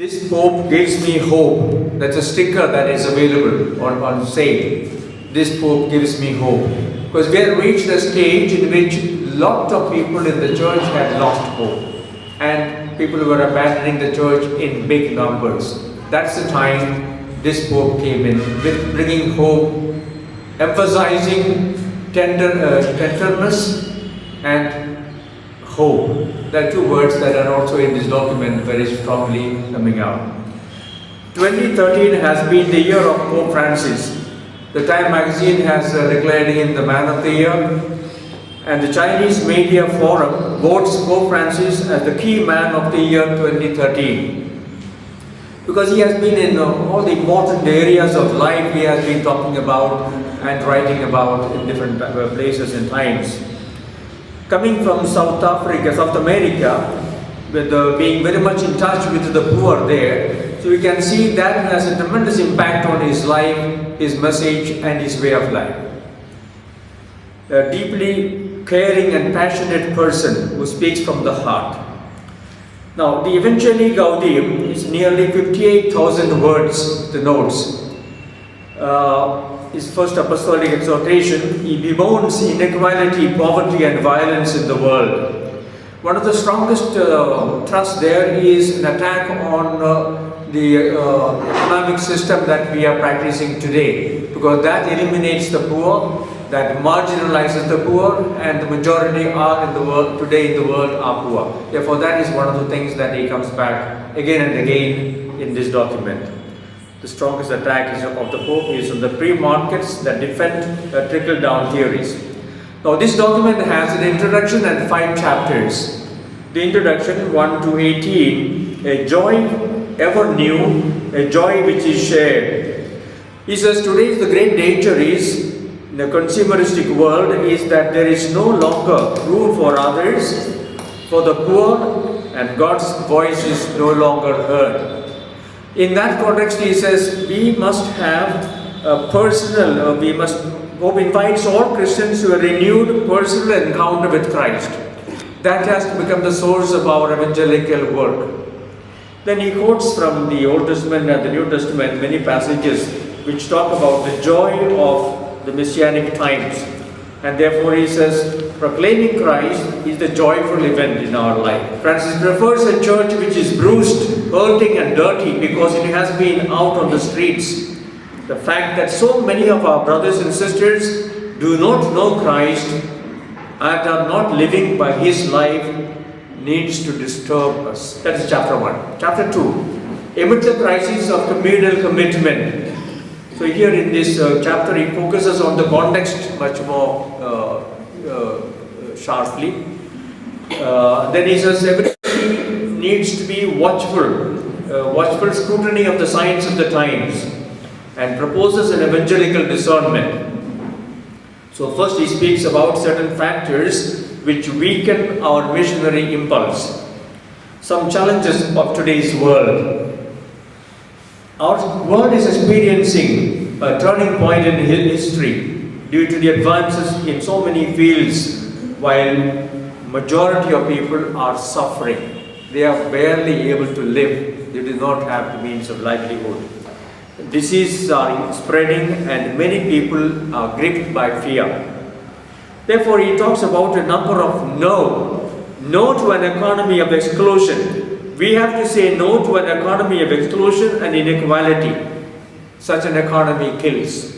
This Pope gives me hope. That's a sticker that is available on sale. This Pope gives me hope. Because we have reached a stage in which lots of people in the church had lost hope. And people were abandoning the church in big numbers. That's the time this Pope came in with bringing hope, emphasizing tenderness and hope. There are two words that are also in this document very strongly coming out. 2013 has been the year of Pope Francis. The Time magazine has declared him the Man of the Year, and the Chinese Media Forum votes Pope Francis as the key man of the year 2013. Because he has been in all the important areas of life, he has been talking about and writing about in different places and times. Coming from South America, with being very much in touch with the poor there, so we can see that has a tremendous impact on his life, his message and his way of life. A deeply caring and passionate person who speaks from the heart. Now, the Evangelii Gaudium is nearly 58,000 words, the notes. His first apostolic exhortation, he bemoans inequality, poverty and violence in the world. One of the strongest thrusts there is an attack on the economic system that we are practicing today, because that eliminates the poor, that marginalizes the poor, and the majority are in the world today in the world are poor. Therefore, that is one of the things that he comes back again and again in this document. The strongest attack of the Pope is on the free markets that defend trickle-down theories. Now, this document has an introduction and 5 chapters. The introduction 1 to 18, a joy ever new, a joy which is shared. He says today the great danger is in the consumeristic world is that there is no longer room for others, for the poor, and God's voice is no longer heard. In that context, he says we must have a personal, Pope invites all Christians to a renewed personal encounter with Christ. That has to become the source of our evangelical work. Then he quotes from the Old Testament and the New Testament many passages which talk about the joy of the Messianic times. And therefore he says, proclaiming Christ is the joyful event in our life. Francis prefers a church which is bruised, hurting and dirty because it has been out on the streets. The fact that so many of our brothers and sisters do not know Christ and are not living by His life needs to disturb us. That is chapter 1. Chapter 2, amid the crisis of communal commitment. So here in this chapter he focuses on the context much more sharply. Then he says everybody needs to be watchful scrutiny of the signs of the times, and proposes an evangelical discernment. So first he speaks about certain factors which weaken our missionary impulse. Some challenges of today's world. Our world is experiencing a turning point in history due to the advances in so many fields, while majority of people are suffering. They are barely able to live. They do not have the means of livelihood. Diseases are spreading and many people are gripped by fear. Therefore, he talks about a number of no to an economy of exclusion. We have to say no to an economy of exclusion and inequality. Such an economy kills.